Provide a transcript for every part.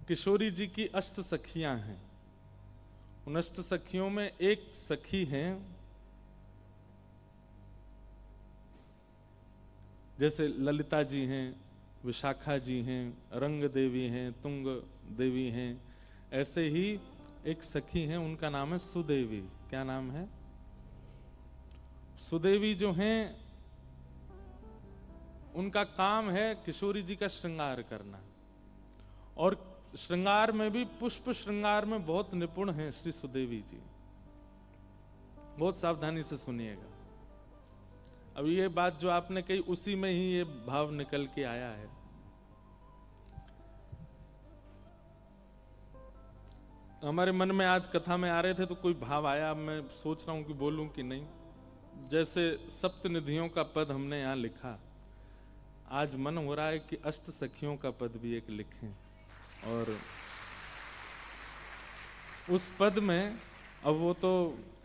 किशोरी जी की अष्ट सखियां हैं। उन अष्ट सखियों में एक सखी हैं, जैसे ललिता जी हैं, विशाखा जी हैं, रंग देवी हैं, तुंग देवी हैं। ऐसे ही एक सखी हैं, उनका नाम है सुदेवी। क्या नाम है? सुदेवी जो हैं, उनका काम है किशोरी जी का श्रृंगार करना, और श्रृंगार में भी पुष्प श्रृंगार में बहुत निपुण हैं श्री सुदेवी जी। बहुत सावधानी से सुनिएगा। अब ये बात जो आपने कही, उसी में ही ये भाव निकल के आया है। हमारे मन में आज कथा में आ रहे थे तो कोई भाव आया, मैं सोच रहा हूं कि बोलूं कि नहीं। जैसे सप्तनिधियों का पद हमने यहां लिखा, आज मन हो रहा है कि अष्ट सखियों का पद भी एक लिखें। और उस पद में, अब वो तो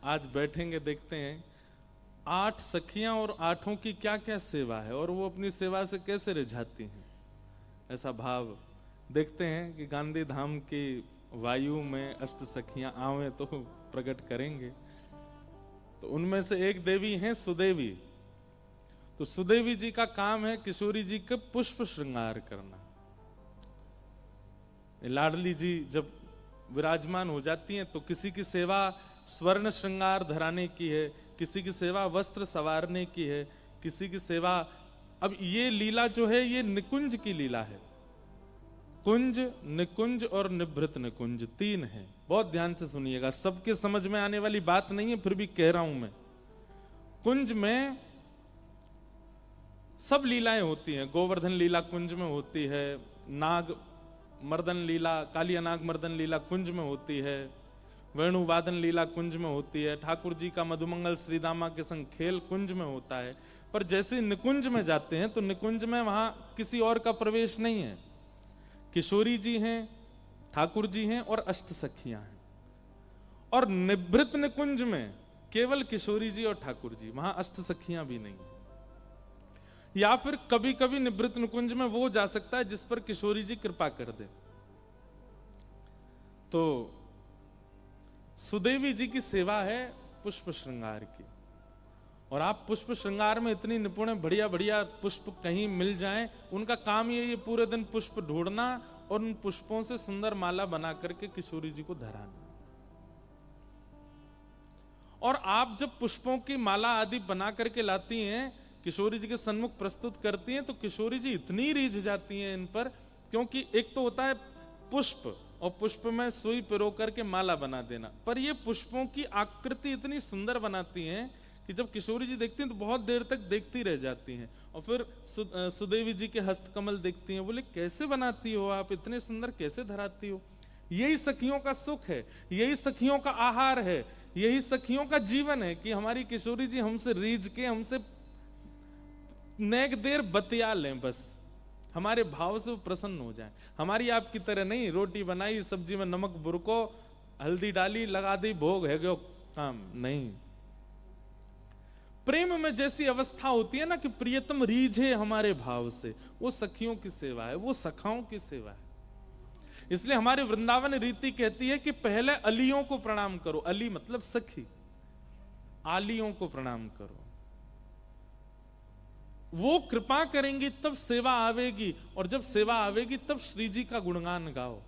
आज बैठेंगे देखते हैं, 8 सखियां और 8ओं की क्या क्या सेवा है और वो अपनी सेवा से कैसे रिझाती हैं, ऐसा भाव देखते हैं कि गांधी धाम की वायु में अष्ट सखियां आवे तो प्रकट करेंगे। तो उनमें से एक देवी हैं सुदेवी। तो सुदेवी जी का काम है किशोरी जी के पुष्प श्रृंगार करना। लाडली जी जब विराजमान हो जाती हैं तो किसी की सेवा स्वर्ण श्रृंगार धराने की है, किसी की सेवा वस्त्र संवारने की है, किसी की सेवा, अब ये लीला जो है ये निकुंज की लीला है। कुंज, निकुंज और निभृत निकुंज 3 है। बहुत ध्यान से सुनिएगा, सबके समझ में आने वाली बात नहीं है, फिर भी कह रहा हूं मैं। कुंज में सब लीलाएं होती हैं। गोवर्धन लीला कुंज में होती है, नाग मर्दन लीला, कालिया नाग मर्दन लीला कुंज में होती है, वेणुवादन लीला कुंज में होती है, ठाकुर जी का मधुमंगल श्रीदामा के संग खेल कुंज में होता है। पर जैसे निकुंज में जाते हैं तो निकुंज में वहां किसी और का प्रवेश नहीं है। किशोरी जी हैं, ठाकुर जी हैं और अष्ट सखियां हैं। और निभृत निकुंज में केवल किशोरी जी और ठाकुर जी, वहां अष्ट सखियां भी नहीं। या फिर कभी कभी निभृत निकुंज में वो जा सकता है जिस पर किशोरी जी कृपा कर दे। तो सुदेवी जी की सेवा है पुष्प श्रृंगार की, और आप पुष्प श्रृंगार में इतनी निपुण है, बढ़िया बढ़िया पुष्प कहीं मिल जाएं, उनका काम ये पूरे दिन पुष्प ढूंढना और उन पुष्पों से सुंदर माला बना करके किशोरी जी को धराना। और आप जब पुष्पों की माला आदि बना करके लाती हैं, किशोरी जी के सन्मुख प्रस्तुत करती हैं, तो किशोरी जी इतनी रीझ जाती हैं इन पर, क्योंकि एक तो होता है पुष्प और पुष्प में सुई पिरो करके माला बना देना, पर ये पुष्पों की आकृति इतनी सुंदर बनाती हैं कि जब किशोरी जी देखती हैं तो बहुत देर तक देखती रह जाती हैं। और फिर सुदेवी जी के हस्तकमल देखती हैं, बोले कैसे बनाती हो आप, इतने सुंदर कैसे धराती हो। यही सखियों का सुख है, यही सखियों का आहार है, यही सखियों का जीवन है कि हमारी किशोरी जी हमसे रीझ के, हमसे नेक देर बतिया लें, बस हमारे भाव से वो प्रसन्न हो जाए। हमारी आपकी तरह नहीं, रोटी बनाई, सब्जी में नमक बुरको, हल्दी डाली, लगा दी, भोग है गयो काम नहीं। प्रेम में जैसी अवस्था होती है ना कि प्रियतम रीझे हमारे भाव से, वो सखियों की सेवा है, वो सखाओं की सेवा है। इसलिए हमारे वृंदावन रीति कहती है कि पहले अलियों को प्रणाम करो। अली मतलब सखी, आलियों को प्रणाम करो, वो कृपा करेंगी तब सेवा आवेगी, और जब सेवा आवेगी तब श्री जी का गुणगान गाओ।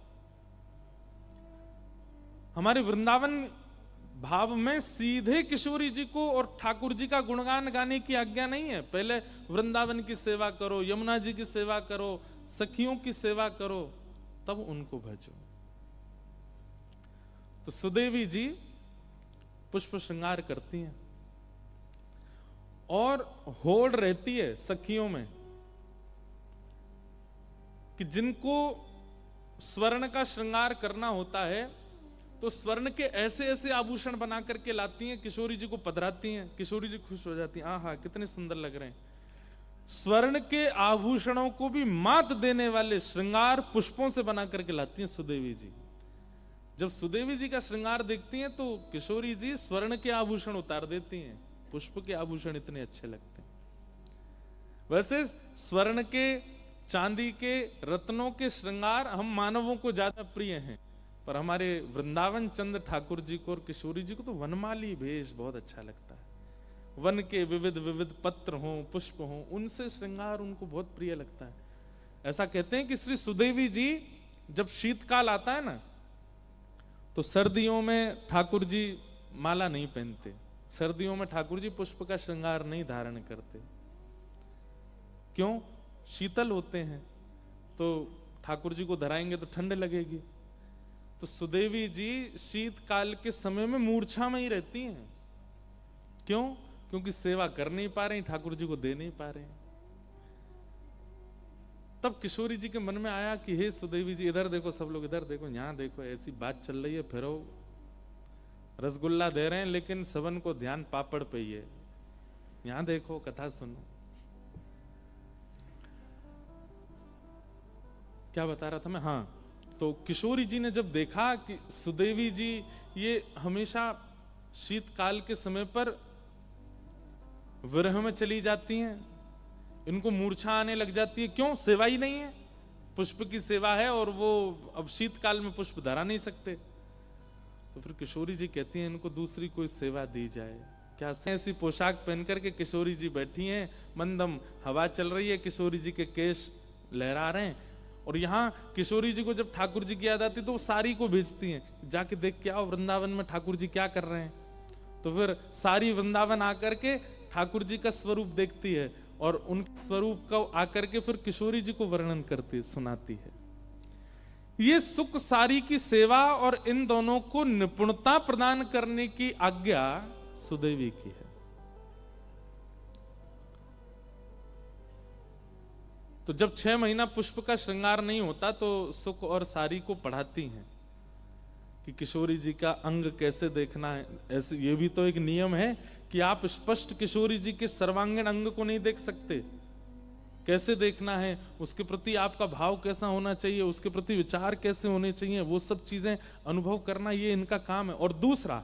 हमारे वृंदावन भाव में सीधे किशोरी जी को और ठाकुर जी का गुणगान गाने की आज्ञा नहीं है। पहले वृंदावन की सेवा करो, यमुना जी की सेवा करो, सखियों की सेवा करो, तब उनको भजो। तो सुदेवी जी पुष्प श्रृंगार करती हैं और होड़ रहती है सखियों में कि जिनको स्वर्ण का श्रृंगार करना होता है तो स्वर्ण के ऐसे ऐसे आभूषण बना करके लाती हैं, किशोरी जी को पधराती हैं, किशोरी जी खुश हो जाती हैं, आहा कितने सुंदर लग रहे हैं। स्वर्ण के आभूषणों को भी मात देने वाले श्रृंगार पुष्पों से बना करके लाती हैं सुदेवी जी। जब सुदेवी जी का श्रृंगार देखती हैं तो किशोरी जी स्वर्ण के आभूषण उतार देती हैं, पुष्प के आभूषण इतने अच्छे लगते हैं। वैसे स्वर्ण के चांदी के रत्नों के श्रृंगार हम मानवों को ज्यादा प्रिय हैं, पर हमारे वृंदावन चंद्र ठाकुर जी को और किशोरी जी को तो वनमाली भेष बहुत अच्छा लगता है। वन के विविध विविध पत्र हों, पुष्प हों, उनसे श्रृंगार उनको बहुत प्रिय लगता है। ऐसा कहते हैं कि श्री सुदेवी जी जब शीतकाल आता है ना, तो सर्दियों में ठाकुर जी माला नहीं पहनते, सर्दियों में ठाकुर जी पुष्प का श्रृंगार नहीं धारण करते। क्यों? शीतल होते हैं, तो ठाकुर जी को धराएंगे तो ठंड लगेगी। तो सुदेवी जी शीतकाल के समय में मूर्छा में ही रहती हैं। क्यों? क्योंकि सेवा कर नहीं पा रही, ठाकुर जी को दे नहीं पा रहे। तब किशोरी जी के मन में आया कि हे सुदेवी जी, इधर देखो, सब लोग इधर देखो, यहां देखो, ऐसी बात चल रही है, फिरो रसगुल्ला दे रहे हैं लेकिन सबन को ध्यान पापड़ पे ही है, यहां देखो, कथा सुनो। क्या बता रहा था मैं? हाँ, तो किशोरी जी ने जब देखा कि सुदेवी जी ये हमेशा शीतकाल के समय पर विरह में चली जाती हैं, इनको मूर्छा आने लग जाती है। क्यों? सेवा ही नहीं है, पुष्प की सेवा है और वो अब शीतकाल में पुष्प धरा नहीं सकते। तो फिर किशोरी जी कहती हैं इनको दूसरी कोई सेवा दी जाए। क्या ऐसी पोशाक पहन करके किशोरी जी बैठी हैं, मंदम हवा चल रही है, किशोरी जी के केश लहरा रहे हैं, और यहाँ किशोरी जी को जब ठाकुर जी की याद आती तो वो सारी को भेजती हैं, जाके देख के आओ वृंदावन में ठाकुर जी क्या कर रहे हैं। तो फिर सारी वृंदावन आकर के ठाकुर जी का स्वरूप देखती है और उन स्वरूप को आकर के फिर किशोरी जी को वर्णन करती सुनाती है। ये सुख सारी की सेवा और इन दोनों को निपुणता प्रदान करने की आज्ञा सुदेवी की है। तो जब 6 महीना पुष्प का श्रृंगार नहीं होता तो सुख और सारी को पढ़ाती हैं कि किशोरी जी का अंग कैसे देखना है। ऐसे ये भी तो एक नियम है कि आप स्पष्ट किशोरी जी के सर्वांगीण अंग को नहीं देख सकते, कैसे देखना है, उसके प्रति आपका भाव कैसा होना चाहिए, उसके प्रति विचार कैसे होने चाहिए, वो सब चीजें अनुभव करना ये इनका काम है। और दूसरा,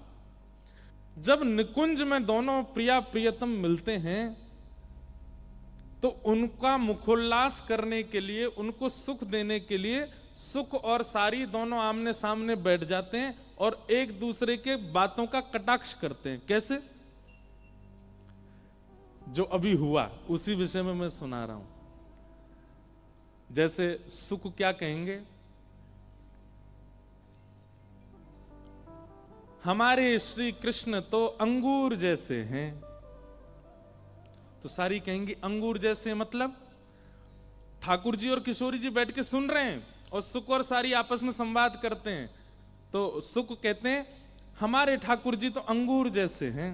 जब निकुंज में दोनों प्रिया प्रियतम मिलते हैं तो उनका मुखोल्लास करने के लिए, उनको सुख देने के लिए सुख और सारी दोनों आमने सामने बैठ जाते हैं और एक दूसरे के बातों का कटाक्ष करते हैं। कैसे? जो अभी हुआ उसी विषय में मैं सुना रहा हूं। जैसे सुख क्या कहेंगे, हमारे श्री कृष्ण तो अंगूर जैसे हैं। तो सारी कहेंगी अंगूर जैसे मतलब ठाकुर जी और किशोरी जी बैठ के सुन रहे हैं और सुख और सारी आपस में संवाद करते हैं। तो सुख कहते हैं हमारे ठाकुर जी तो अंगूर जैसे हैं।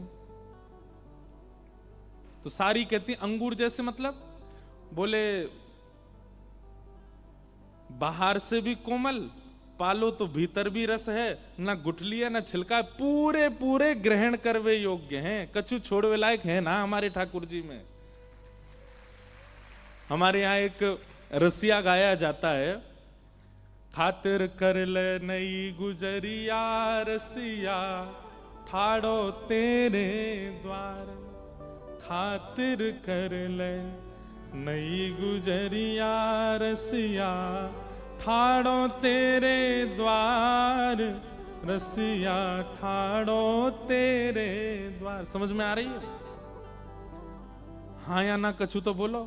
तो सारी कहती अंगूर जैसे मतलब, बोले बाहर से भी कोमल, पालो तो भीतर भी रस है, ना गुठली है ना छिलका, पूरे पूरे ग्रहण करवे योग्य हैं, कछु छोड़वे लायक है ना हमारे ठाकुर जी में। हमारे यहाँ एक रसिया गाया जाता है, खातिर कर ले नई गुजरिया रसिया ठाड़ो तेरे द्वार, खातिर कर ले नई गुजरिया रसिया ठाड़ो तेरे द्वार, रसिया ठाड़ो तेरे द्वार। समझ में आ रही है? हाँ या ना कछु तो बोलो।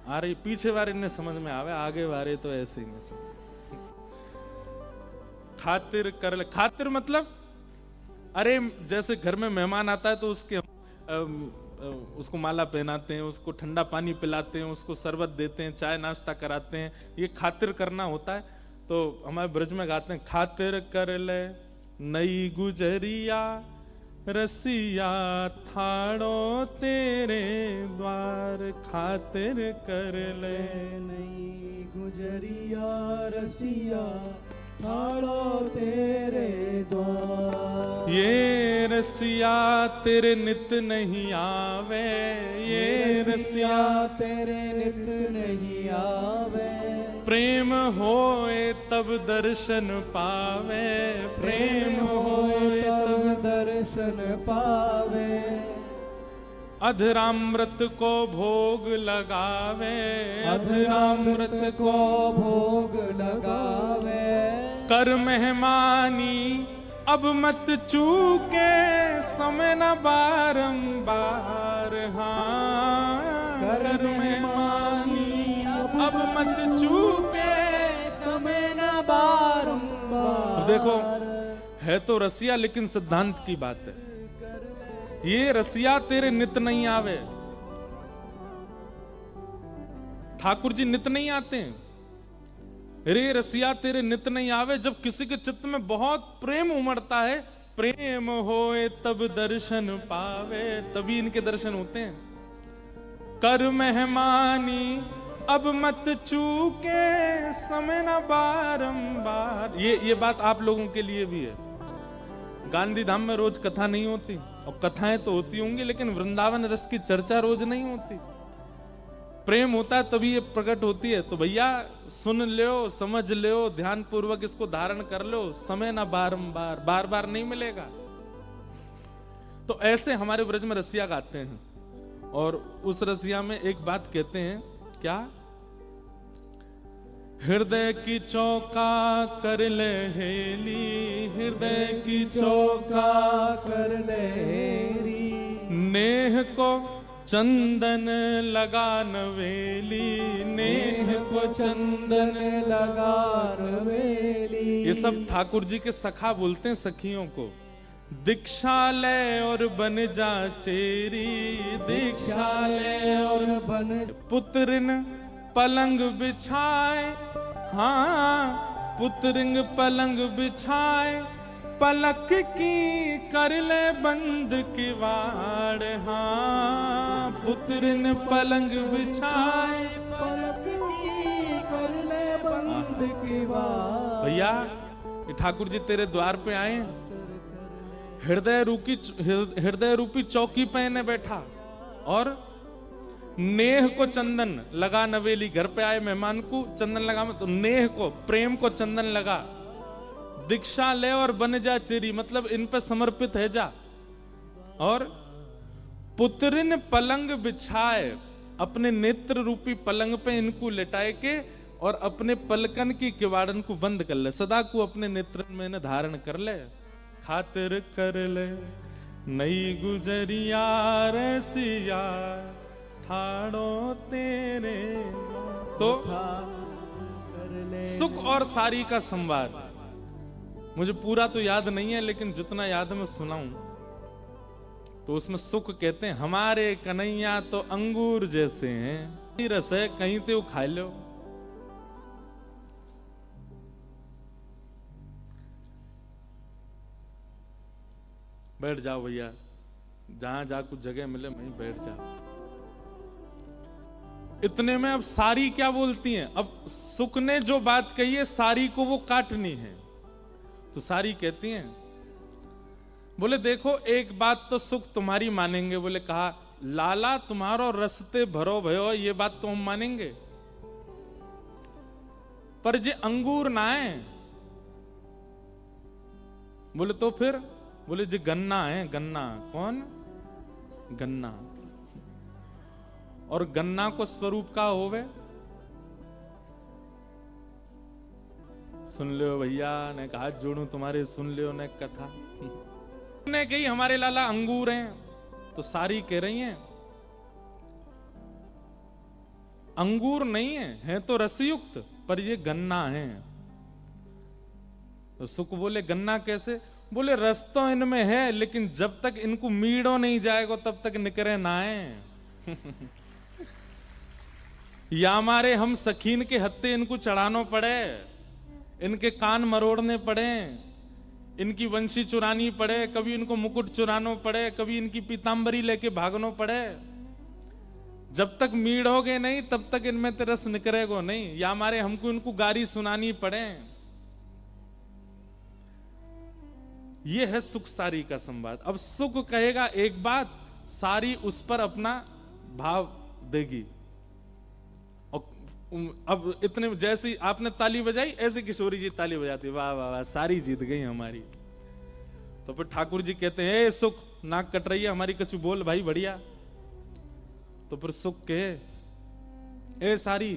आ रही? पीछे वाले ने समझ में आवे, आगे वाले तो ऐसे ही नहीं समझ। खातिर कर ले, खातिर मतलब अरे जैसे घर में मेहमान आता है तो उसको माला पहनाते हैं, उसको ठंडा पानी पिलाते हैं, उसको शरबत देते हैं, चाय नाश्ता कराते हैं, ये खातिर करना होता है। तो हमारे ब्रज में गाते हैं, खातिर कर ले नई गुजरिया रसिया ठाड़ो तेरे द्वार, खातिर कर ले नई गुजरिया रसिया ठाड़ो तेरे द्वार। ये रसिया तेरे नित नहीं आवे, ये रसिया तेरे नित नहीं आवे, प्रेम होए तब दर्शन पावे, प्रेम होए तब दर्शन पावे। अधरामृत को भोग लगावे, अधरामृत को भोग लगावे, कर मेहमानी अब मत चूके, समय न बारंबार। हाँ, कर मेहमानी अब मत चूके, समय न बारंबार। देखो है तो रसिया, लेकिन सिद्धांत की बात है। ये रसिया तेरे नित नहीं आवे। ठाकुर जी नित नहीं आते हैं। रे रसिया तेरे नित नहीं आवे। जब किसी के चित्त में बहुत प्रेम उमड़ता है, प्रेम होए तब दर्शन पावे, तभी इनके दर्शन होते हैं। कर मेहमानी अब मत चूके, समय न बारंबार। ये बात आप लोगों के लिए भी है। गांधी धाम में रोज कथा नहीं होती, और कथाएं तो होती होंगी, लेकिन वृंदावन रस की चर्चा रोज नहीं होती। प्रेम होता है तभी ये प्रकट होती है। तो भैया सुन लो, समझ लो, ध्यान पूर्वक इसको धारण कर लो। समय ना बारंबार, बार बार नहीं मिलेगा। तो ऐसे हमारे ब्रज में रसिया गाते हैं, और उस रसिया में एक बात कहते हैं, क्या? हृदय की चौका कर ले हेली, हृदय की चौका कर ले हेरी, नेह को चंदन लगा नवेली, नेह को चंदन लगा नवेली। ये सब ठाकुर जी के सखा बोलते हैं सखियों को। दीक्षा ले और बन जा चेरी, दीक्षा ले और बन पुत्रिन पलंग बिछाए। हाँ, पुत्रिंग पलंग बिछाए, पलक की कर ले बंद किवाड़। हाँ, पुत्रिन पलंग बिछाए, पलक की कर ले बंद किवाड़। भैया ये ठाकुर जी तेरे द्वार पे आए, हृदय रूपी चौकी पहने बैठा, और नेह को चंदन लगा नवेली। घर पे आए मेहमान को चंदन लगा, तो नेह को, प्रेम को चंदन लगा। दीक्षा ले और बन जा चेरी, मतलब इन पे समर्पित है जा। और पुत्रिन पलंग बिछाए, अपने नेत्र रूपी पलंग पे इनको लेटाए के, और अपने पलकन की किवाड़न को बंद कर ले, सदा को अपने नेत्र में न धारण कर ले। खातिर कर ले नई गुजरिया रसिया, ठाड़ो तेरे। तो सुख और सारी का संवाद मुझे पूरा तो याद नहीं है, लेकिन जितना याद है मैं सुनाऊं। तो उसमें सुख कहते हैं, हमारे कन्हैया तो अंगूर जैसे हैं, रस है कहीं तो खा लो। बैठ जाओ भैया, जहां जा कुछ जगह मिले वहीं बैठ जाओ। इतने में अब सारी क्या बोलती हैं? अब सुख ने जो बात कही है, सारी को वो काटनी है। तो सारी कहती हैं, बोले देखो एक बात तो सुख तुम्हारी मानेंगे। बोले कहा, लाला तुम्हारो रस्ते भरो भयो, ये बात तो हम मानेंगे, पर जे अंगूर ना है। बोले तो फिर? बोले जी गन्ना है, गन्ना। कौन? गन्ना। और गन्ना को स्वरूप का होवे? सुन लो भैया, ने कहा जोड़ू तुम्हारे, सुन लो ने कथा। ने कही हमारे लाला अंगूर हैं, तो सारी कह रही हैं अंगूर नहीं है तो रसयुक्त, पर ये गन्ना है। तो सुख बोले गन्ना कैसे? बोले रस तो इनमें है, लेकिन जब तक इनको मीड़ो नहीं जाएगा तब तक निकरे ना है। या हमारे हम सखीन के हत्ते इनको चढ़ानो पड़े, इनके कान मरोड़ने पड़े, इनकी वंशी चुरानी पड़े, कभी इनको मुकुट चुरानो पड़े, कभी इनकी पीतांबरी लेके भागनो पड़े। जब तक मीड़ोगे नहीं तब तक इनमें ते रस निकलेगो नहीं। या हमारे हमको इनको गारी सुनानी पड़े। ये है सुख सारी का संवाद। अब सुख कहेगा एक बात, सारी उस पर अपना भाव देगी। अब इतने जैसी आपने ताली बजाई, ऐसे किशोरी जी ताली बजाती, वाह वाह वाह, सारी जीत गई हमारी। तो फिर ठाकुर जी कहते हैं, ए सुख नाक कट रही है हमारी, कछु बोल भाई बढ़िया। तो फिर सुख के ए सारी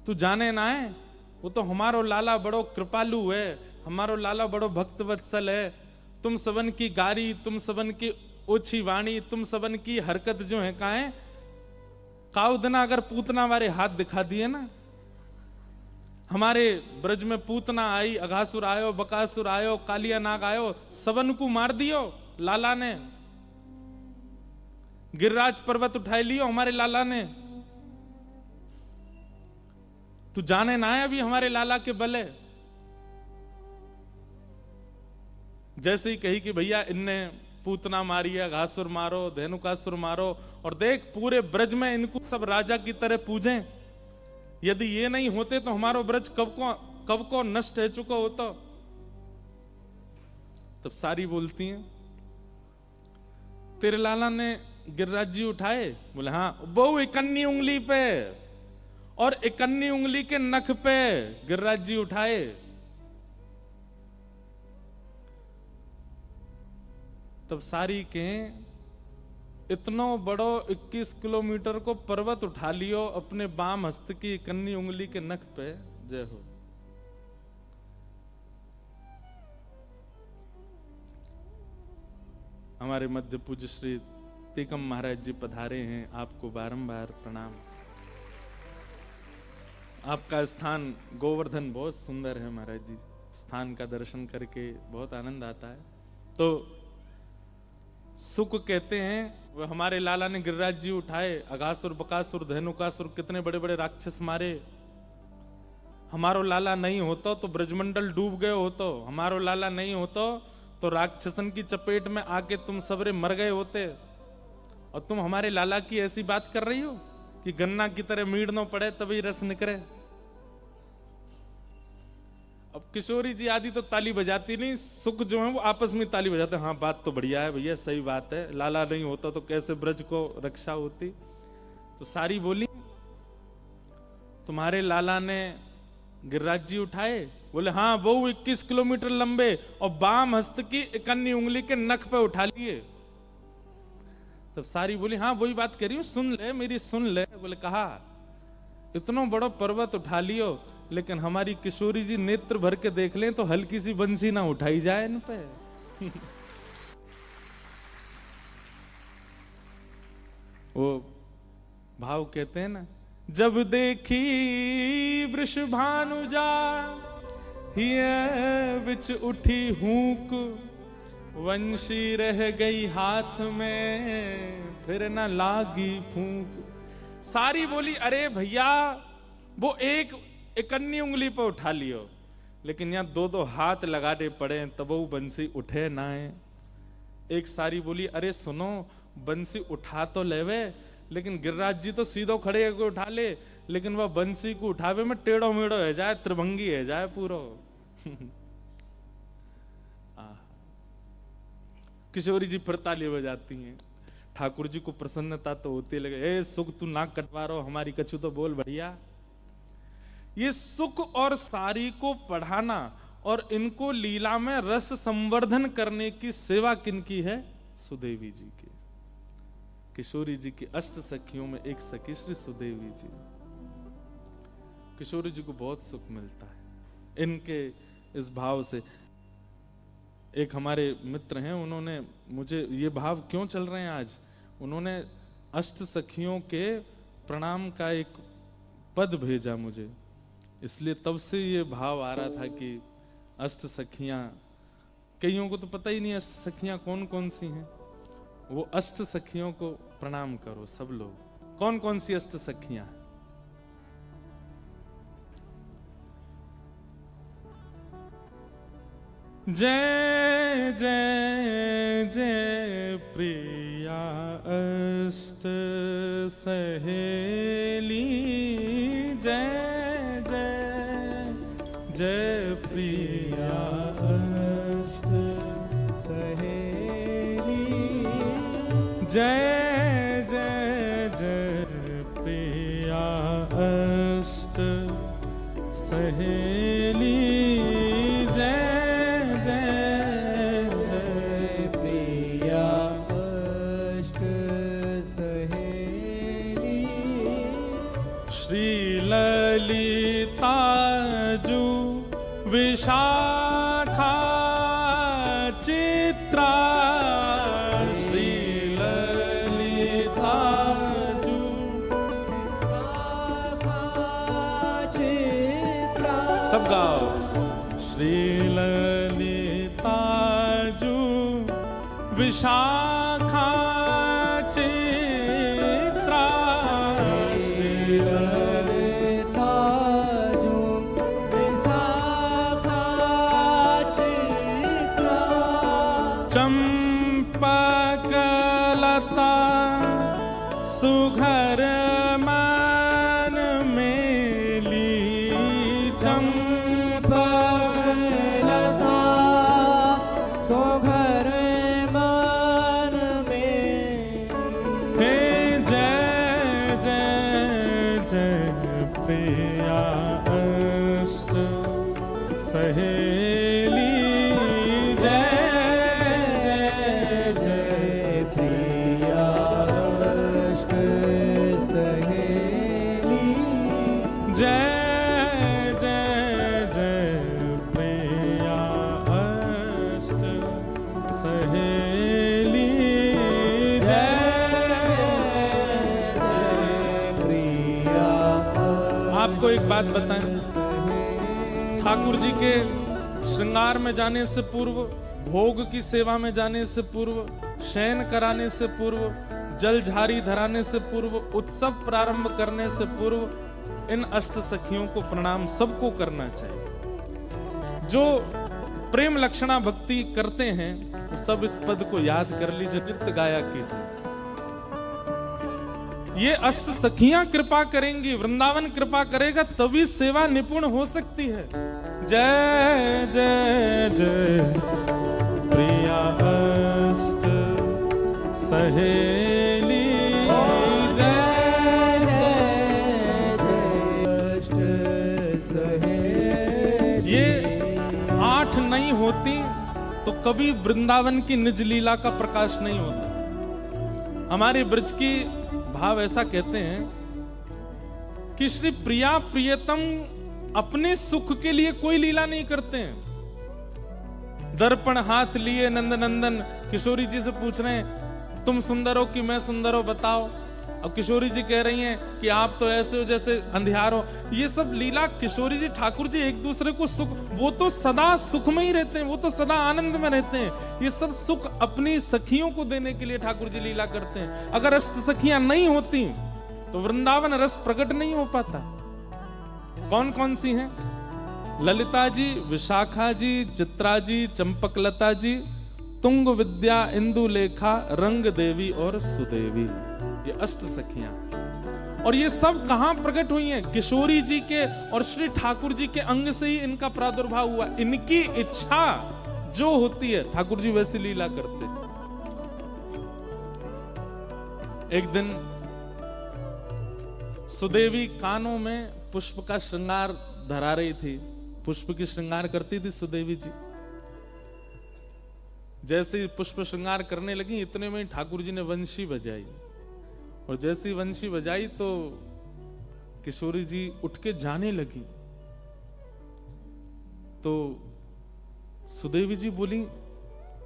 तू जाने ना है, वो तो हमारो लाला बड़ो कृपालु है, हमारो लाला बड़ो भक्त वत्सल है। तुम सबन की गारी, तुम सबन की ओछी वाणी, तुम सबन की हरकत जो है कहा है काउदना अगर पूतना वाले हाथ दिखा दिए ना, हमारे ब्रज में पूतना आई, अघासुर आयो, बकासुर आयो, कालिया नाग आयो, सबन को मार दियो लाला ने। गिरिराज पर्वत उठाई लियो हमारे लाला ने। तू जाने ना है अभी हमारे लाला के बले। जैसे ही कही कि भैया इनने पूतना मारी है, घासुर मारो, धेनुकासुर मारो, और देख पूरे ब्रज में इनको सब राजा की तरह पूजें। यदि ये नहीं होते तो हमारो ब्रज कब को नष्ट हो चुका होता। तब सारी बोलती हैं तेरे लाला ने गिरिराज जी उठाए? बोले हाँ। वो इकन्नी उंगली पे और इकन्नी उंगली के नख पे गिरिराज जी उठाए। तब सारी के इतनो बड़ो 21 किलोमीटर को पर्वत उठा लियो अपने बाम हस्त की इकन्नी उंगली के नख पे। जय हो। हमारे मध्य पूज्य श्री टीकम महाराज जी पधारे हैं, आपको बारंबार प्रणाम। आपका स्थान गोवर्धन बहुत सुंदर है महाराज जी, स्थान का दर्शन करके बहुत आनंद आता है। तो सुख कहते हैं वो हमारे लाला ने गिरिराज जी उठाए, अघासुर, बकासुर, धेनुकासुर कितने बड़े बड़े राक्षस मारे। हमारो लाला नहीं होता तो ब्रजमंडल डूब गए होतो, हमारो लाला नहीं होता तो राक्षसन की चपेट में आके तुम सबरे मर गए होते। और तुम हमारे लाला की ऐसी बात कर रही हो कि गन्ना की तरह मीड़ना पड़े तभी रस निकले। अब किशोरी जी आदि तो ताली बजाती नहीं, सुख जो है वो आपस में ताली बजाते हैं। हाँ बात तो बढ़िया है भैया, सही बात है, लाला नहीं होता तो कैसे ब्रज को रक्षा होती। तो सारी बोली तुम्हारे लाला ने गिरिराज जी उठाए? बोले हाँ, वो 21 किलोमीटर लंबे और बाम हस्त की इकन्नी उंगली के नख पे उठा लिए। तब सारी बोली हाँ वही बात करी हूं, सुन ले मेरी, सुन ले। बोले कहा इतना बड़ा पर्वत उठा लियो, लेकिन हमारी किशोरी जी नेत्र भर के देख लें तो हल्की सी बंसी ना उठाई जाए इन पे। वो भाव कहते हैं ना, जब देखी वृषभानुजा हिय विच उठी हूक, वंशी रह गई हाथ में फिर न लागी फूंक। सारी बोली अरे भैया वो एक इकन्नी उंगली पर उठा लियो, लेकिन यहाँ दो दो हाथ लगाने पड़े तब वो बंसी उठे ना है। एक सारी बोली अरे सुनो, बंसी उठा तो लेवे, लेकिन गिरिराज जी तो सीधो खड़े होकर उठा ले, लेकिन वह बंसी को उठावे में टेढ़ो मेढ़ो है जाए, त्रिभंगी है जाए पूरा। किशोरी जी फिर ताली बजाती हैं। ठाकुर जी को प्रसन्नता तो होती लगे, ए सुख तू नाक कटवा रहो, हमारी कछु तो बोल बढ़िया। ये सुख और सारी को पढ़ाना और इनको लीला में रस संवर्धन करने की सेवा किनकी है? सुदेवी जी की। किशोरी जी की अष्ट सखियों में एक सखी श्री सुदेवी जी। किशोरी जी को बहुत सुख मिलता है इनके इस भाव से। एक हमारे मित्र हैं, उन्होंने मुझे ये भाव क्यों चल रहे हैं आज, उन्होंने अष्ट सखियों के प्रणाम का एक पद भेजा मुझे, इसलिए तब से ये भाव आ रहा था कि अष्ट सखियां, कईयों को तो पता ही नहीं अष्ट सखियां कौन कौन सी हैं। वो अष्ट सखियों को प्रणाम करो सब लोग। कौन कौन सी अष्ट सखियां? जय जय जय प्रिया अष्ट सहेली, जय जय जय प्रिया अष्ट सहेली, जय जय जय प्रिया अष्ट सहेली, विशाखा चित्रा श्री ललिता जू। सब गाओ। श्री ललिता जू विशाखा चित्रा श्री ललिता जू विशाखा चित्रा। चंपकलता सुघर मन मेली। चंपकलता सुघर मन में। हे जय जय जय प्रिया अष्ट सहेली। जय जय जय प्रिया अष्ट सहेली। जय जय जय प्रिया अष्ट सहेली। आपको एक बात बताएं, ठाकुर जी के श्रृंगार में जाने से पूर्व, भोग की सेवा में जाने से पूर्व, शयन कराने से पूर्व, जलझारी धराने से पूर्व, उत्सव प्रारंभ करने से पूर्व इन अष्ट सखियों को प्रणाम सबको करना चाहिए। जो प्रेम लक्षणा भक्ति करते हैं वो सब इस पद को याद कर लीजिए, नित्य गाया कीजिए। ये अष्ट सखियां कृपा करेंगी, वृंदावन कृपा करेगा, तभी सेवा निपुण हो सकती है। जय जय जय प्रिया अष्ट सहेली। जय जय अष्ट सहेली। ये 8 नहीं होती तो कभी वृंदावन की निज लीला का प्रकाश नहीं होता। हमारे ब्रज की भाव ऐसा कहते हैं कि श्री प्रिया प्रियतम अपने सुख के लिए कोई लीला नहीं करते हैं। दर्पण हाथ लिए नंद नंदन किशोरी जी से पूछ रहे हैं तुम सुंदर हो कि मैं सुंदर हो बताओ। अब किशोरी जी कह रही हैं कि आप तो ऐसे हो जैसे अंधियार हो। ये सब लीला किशोरी जी ठाकुर जी एक दूसरे को सुख, वो तो सदा सुख में ही रहते हैं, वो तो सदा आनंद में रहते हैं। ये सब सुख अपनी सखियों को देने के लिए ठाकुर जी लीला करते हैं। अगर अष्ट सखियां नहीं होती तो वृंदावन रस प्रकट नहीं हो पाता। कौन कौन सी हैं? ललिता जी, विशाखा जी, चित्रा जी, चंपकलता जी, तुंग विद्या, इंदुलेखा, रंग देवी और सुदेवी। ये अष्ट सखियां, और ये सब कहां प्रकट हुई हैं? किशोरी जी के और श्री ठाकुर जी के अंग से ही इनका प्रादुर्भाव हुआ। इनकी इच्छा जो होती है ठाकुर जी वैसी लीला करते। एक दिन सुदेवी कानों में पुष्प का श्रृंगार धरा रही थी। पुष्प की श्रृंगार करती थी सुदेवी जी। जैसे ही पुष्प श्रृंगार करने लगी इतने में ठाकुर जी ने वंशी बजाई, और जैसी वंशी बजाई तो किशोरी जी उठ के जाने लगी। तो सुदेवी जी बोली,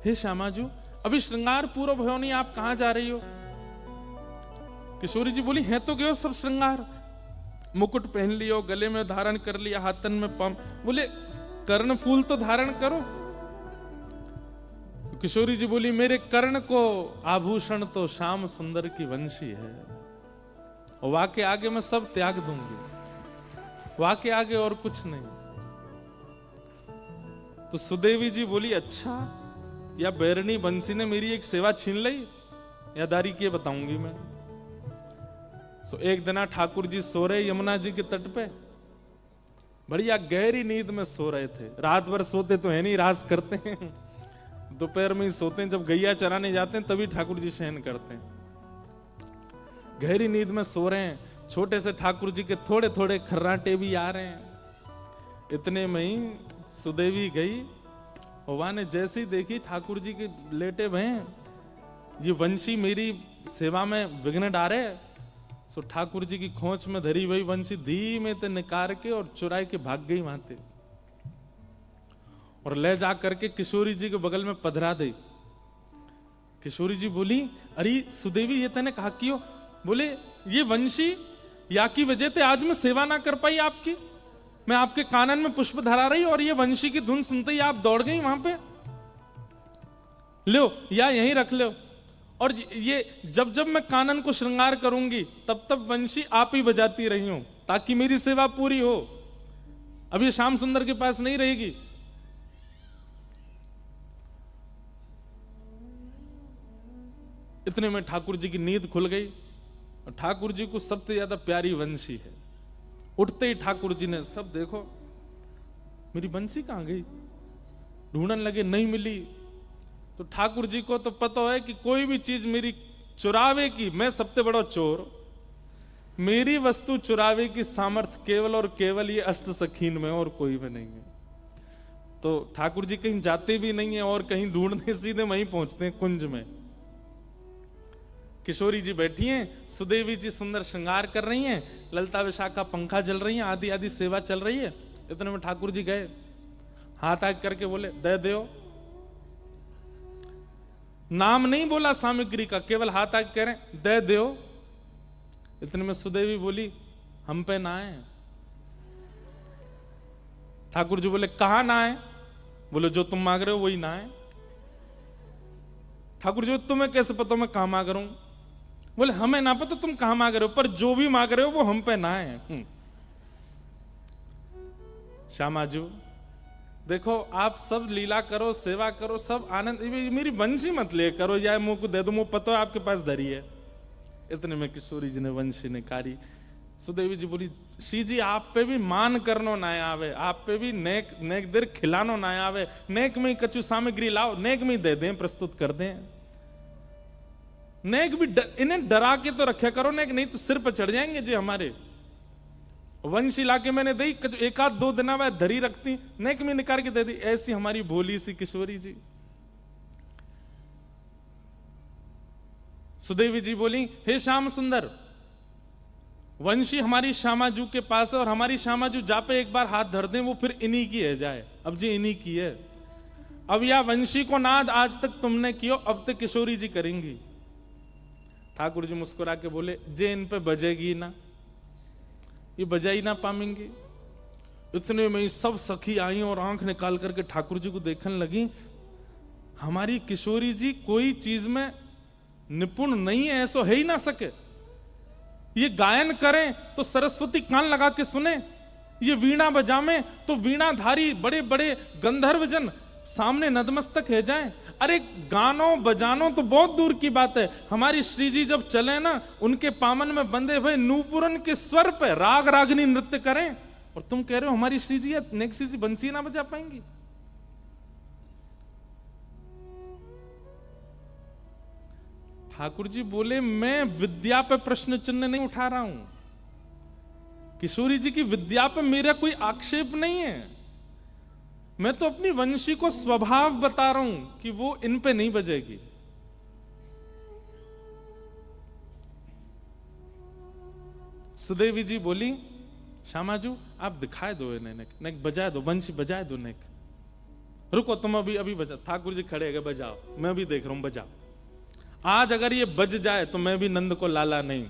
हे श्यामाजू अभी श्रृंगार पूरा भयो नहीं, आप कहां जा रही हो? किशोरी जी बोली, है तो गयो सब श्रृंगार, मुकुट पहन लियो, गले में धारण कर लिया, हाथन में पम। बोले कर्ण फूल तो धारण करो। किशोरी जी बोली, मेरे कर्ण को आभूषण तो श्याम सुंदर की वंशी है, और वाके आगे मैं सब त्याग दूंगी, वाके आगे और कुछ नहीं। तो सुदेवी जी बोली, अच्छा या बैरनी बंसी ने मेरी एक सेवा छीन ली या दारी किए बताऊंगी मैं। सो एक दिन ठाकुर जी सो रहे यमुना जी के तट पे, बढ़िया गहरी नींद में सो रहे थे। रात भर सोते तो है नहीं, राज करते हैं, दोपहर में ही सोते हैं। जब गैया चराने जाते हैं तभी ठाकुर जी शयन करते हैं। गहरी नींद में सो रहे हैं, छोटे से ठाकुर जी के थोड़े थोड़े खर्राटे भी आ रहे हैं। इतने में ही सुदेवी गई, और वहां ने जैसे ही देखी ठाकुर जी के लेटे भय, ये वंशी मेरी सेवा में विघ्न डारे। सो ठाकुर जी की खोच में धरी हुई वंशी धीमे ते निकाल के और चुराए के भाग गई वहां ते। और ले जा करके किशोरी जी के बगल में पधरा दे। किशोरी जी बोली, अरे सुदेवी ये तने कहा क्यों? बोले, ये वंशी या की वजह से आज मैं सेवा ना कर पाई आपकी। मैं आपके कानन में पुष्प धरा रही और ये वंशी की धुन सुनते ही आप दौड़ गई वहां पे। लो या यहीं रख लो, और ये जब जब मैं कानन को श्रृंगार करूंगी तब तब वंशी आप ही बजाती रही हूं ताकि मेरी सेवा पूरी हो। अब ये श्याम सुंदर के पास नहीं रहेगी। इतने में ठाकुर जी की नींद खुल गई और ठाकुर जी को सबसे ज्यादा प्यारी वंशी है। उठते ही ठाकुर जी ने सब देखो, मेरी बंसी कहां गई? ढूंढने लगे, नहीं मिली। तो ठाकुर जी को तो पता है कि कोई भी चीज मेरी चुरावे की, मैं सबसे बड़ा चोर, मेरी वस्तु चुरावे की सामर्थ्य केवल और केवल ये अष्ट सखीन में, और कोई में नहीं है। तो ठाकुर जी कहीं जाते भी नहीं है और कहीं ढूंढने सीधे वहीं पहुंचते हैं कुंज में। किशोरी जी बैठी हैं, सुदेवी जी सुंदर श्रृंगार कर रही हैं, ललिता विशाखा पंखा जल रही हैं, आदि आदि सेवा चल रही है। इतने में ठाकुर जी गए, हाथ आग करके बोले, दे दो। नाम नहीं बोला सामग्री का, केवल हाथ आग कह रहे, दे दो। इतने में सुदेवी बोली, हम पे ना है। ठाकुर जी बोले, कहां ना है? बोले, जो तुम मांग रहे हो वही ना है। ठाकुर जी, तुम्हें कैसे पता मैं कहां मांग रहा हूं? बोले, हमें ना पता तुम कहां मांग रहे हो, पर जो भी मांग रहे हो वो हम पे ना है। श्यामाजू देखो, आप सब लीला करो, सेवा करो, सब आनंद, मेरी वंशी मत ले करो, या मुंह को दे दो, मुंह पता है आपके पास धरी है। इतने में किशोरी जी ने वंशी निकारी। सुदेवी जी बोली, शी जी आप पे भी मान करनो ना आवे, आप पे भी नेक नेक देर खिलानो ना आवे, नेक में कछु सामग्री लाओ, नेक में दे दें, प्रस्तुत कर दें। नेक भी इन्हें डरा के तो रखा करो, नेक नहीं तो सिर पर चढ़ जाएंगे जी हमारे। वंश इलाके मैंने दी, एक आध दो दिन वह धरी रखती, नेक में निकाल के दे दी। ऐसी हमारी भोली सी किशोरी जी। सुदेवी जी बोली, हे श्याम सुंदर, वंशी हमारी श्यामाजू के पास है और हमारी श्यामाजू जा पे एक बार हाथ धर दें वो फिर इन्हीं की है जाए। अब जी इन्हीं की है। अब या वंशी को नाद आज तक तुमने कियो, अब तक किशोरी जी करेंगी। ठाकुर जी मुस्कुरा के बोले, जे इन पे बजेगी ना, ये बजा ही ना पाएंगे। इतने में सब सखी आई और आंख निकाल करके ठाकुर जी को देखने लगी। हमारी किशोरी जी कोई चीज में निपुण नहीं है, ऐसा है ही ना सके। ये गायन करें तो सरस्वती कान लगा के सुने, ये वीणा बजावे तो वीणाधारी बड़े बड़े गंधर्वजन सामने नतमस्तक है जाएं। अरे गानो बजानो तो बहुत दूर की बात है, हमारी श्री जी जब चले ना, उनके पामन में बंधे हुए नूपुरन के स्वर पे राग रागनी नृत्य करें, और तुम कह रहे हो हमारी श्री जी नेक्सी सी बंसी ना बजा पाएंगी। ठाकुर जी बोले, मैं विद्या पे प्रश्न चिन्ह नहीं उठा रहा हूं, किशोरी जी की विद्या पे मेरा कोई आक्षेप नहीं है, मैं तो अपनी वंशी को स्वभाव बता रहा हूं कि वो इन पे नहीं बजेगी। सुदेवी जी बोली, श्यामाजू आप दिखाए दो इन्हें, नेक बजाए दो, वंशी बजाए दो नेक। रुको तुम अभी अभी बजा। ठाकुर जी खड़े गए, बजाओ, मैं भी देख रहा हूं, बजाओ। आज अगर ये बज जाए तो मैं भी नंद को लाला नहीं।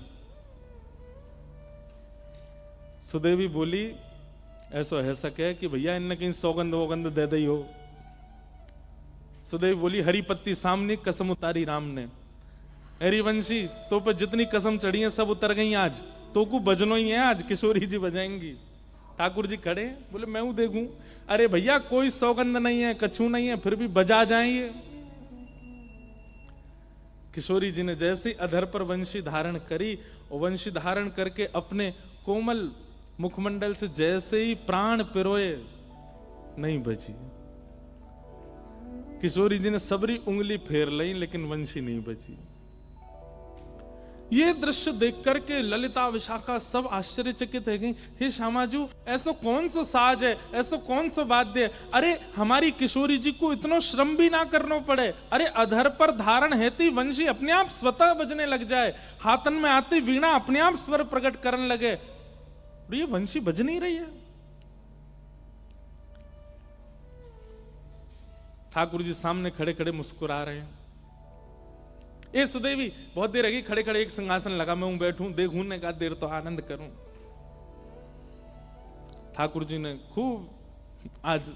सुदेवी बोली, ऐसा है सके कि भैया इनने कहीं सौगंध वोगंध दे दी हो। सुदेवी बोली, हरी पत्ती सामने कसम उतारी राम ने। हरी वंशी तो पर जितनी कसम चढ़ी है सब उतर गई, आज तो को बजनो ही है, आज किशोरी जी बजाएंगी। ठाकुर जी खड़े, बोले मैं हूं देखूं। अरे भैया कोई सौगंध नहीं है, कछु नहीं है, फिर भी बजा जाएंगे। किशोरी जी ने जैसे अधर पर वंशी धारण करी, और वंशी धारण करके अपने कोमल मुखमंडल से जैसे ही प्राण पिरोए, नहीं बजी। किशोरी जी ने सबरी उंगली फेर ली, लेकिन वंशी नहीं बजी। ये दृश्य देख करके ललिता विशाखा सब आश्चर्यचकित है गई। हे श्यामाजू, ऐसा कौन सा साज है, ऐसा कौन सा वाद्य है? अरे हमारी किशोरी जी को इतना श्रम भी ना करना पड़े, अरे अधर पर धारण हेती वंशी अपने आप स्वतः बजने लग जाए, हाथन में आती वीणा अपने आप स्वर प्रकट करने लगे, ये वंशी बज नहीं रही है। ठाकुर जी सामने खड़े खड़े मुस्कुरा रहे हैं। ये सुदेवी बहुत देर रही खड़े खड़े, एक सिंहासन लगा, मैं बैठूं देखूं ने कहा देर तो आनंद करूं। ठाकुर जी ने खूब आज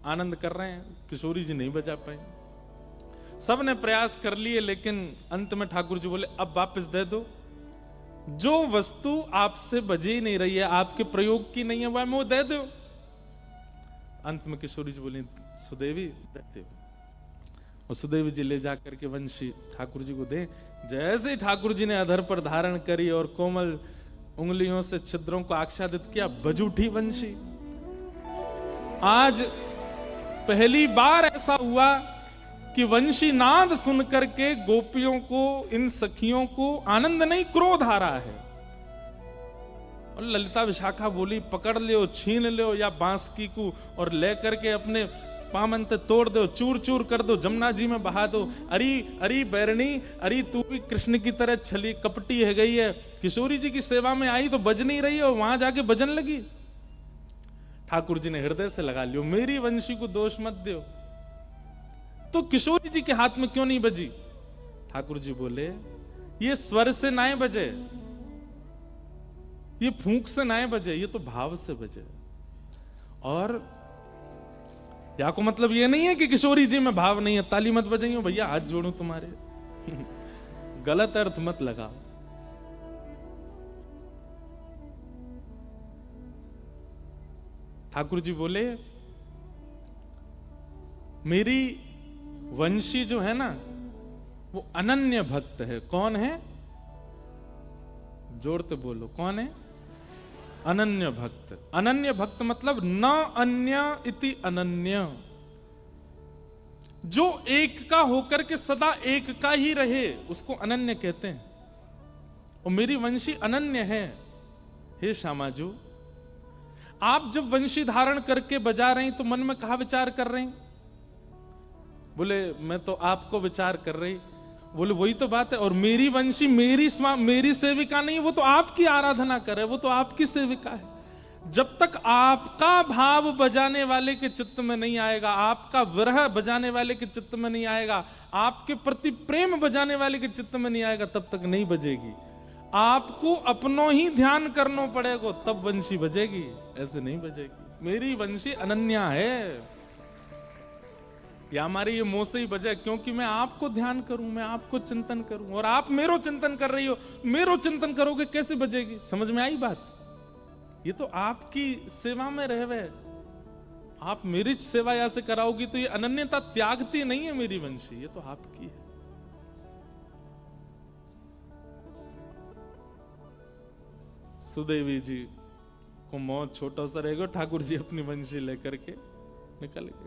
आनंद कर रहे हैं, किशोरी जी नहीं बजा पाए। सब ने प्रयास कर लिए, लेकिन अंत में ठाकुर जी बोले अब वापस दे दो, जो वस्तु आपसे बज ही नहीं रही है, आपके प्रयोग की नहीं है, वह वो दे दो। अंत में किशोरी जी बोली सुदेवी देते हो, और सुदेवी जी ले जाकर के वंशी ठाकुर जी को दे। जैसे ही ठाकुर जी ने अधर पर धारण करी और कोमल उंगलियों से छिद्रों को आच्छादित किया, बज उठी वंशी। आज पहली बार ऐसा हुआ कि वंशी नाद सुन करके गोपियों को, इन सखियों को आनंद नहीं क्रोध आ रहा है। और ललिता विशाखा बोली पकड़ लियो, छीन लियो या बांसुरी को और ले करके अपने पामन ते तोड़ दो, चूर चूर कर दो, जमुना जी में बहा दो। अरे अरे बैरणी, अरे तू भी कृष्ण की तरह छली कपटी है गई है, किशोरी जी की सेवा में आई तो बज नहीं रही है, और वहां जाके बजन लगी। ठाकुर जी ने हृदय से लगा लियो, मेरी वंशी को दोष मत दो, तो किशोरी जी के हाथ में क्यों नहीं बजी? ठाकुर जी बोले ये स्वर से नाए बजे, ये फूंक से नाए बजे, ये तो भाव से बजे। और या को मतलब ये नहीं है कि किशोरी जी में भाव नहीं है, ताली मत बजाइयो भैया, हाथ जोड़ू तुम्हारे। गलत अर्थ मत लगाओ। ठाकुर जी बोले मेरी वंशी जो है ना वो अनन्य भक्त है। कौन है? जोड़ते बोलो, कौन है? अनन्य भक्त। अनन्य भक्त मतलब न अन्य इति अनन्य, जो एक का होकर के सदा एक का ही रहे उसको अनन्य कहते हैं। और मेरी वंशी अनन्य है। हे श्यामाजू, आप जब वंशी धारण करके बजा रही तो मन में कहा विचार कर रही? बोले मैं तो आपको विचार कर रही। बोले वही तो बात है। और मेरी वंशी मेरी सेविका नहीं, वो तो आपकी आराधना करे, वो तो आपकी सेविका है। जब तक आपका भाव बजाने वाले के चित्त में नहीं आएगा, आपका विरह बजाने वाले के चित्त में नहीं आएगा, आपके प्रति प्रेम बजाने वाले के चित्त में नहीं आएगा, तब तक नहीं बजेगी। आपको अपनो ही ध्यान करना पड़ेगा, तब वंशी बजेगी, ऐसे नहीं बजेगी। मेरी वंशी अनन्या है। या हमारी ये मुंह से ही बजे क्योंकि मैं आपको ध्यान करूं, मैं आपको चिंतन करूं, और आप मेरो चिंतन कर रही हो। मेरो चिंतन करोगे कैसे बजेगी? समझ में आई बात? ये तो आपकी सेवा में रहवे, आप मेरी सेवा ऐसे कराओगी तो ये अनन्यता त्यागती नहीं है मेरी वंशी, ये तो आपकी है। सुदेवी जी को मौत छोटा सा रहेगा, ठाकुर जी अपनी वंशी लेकर के निकल गए।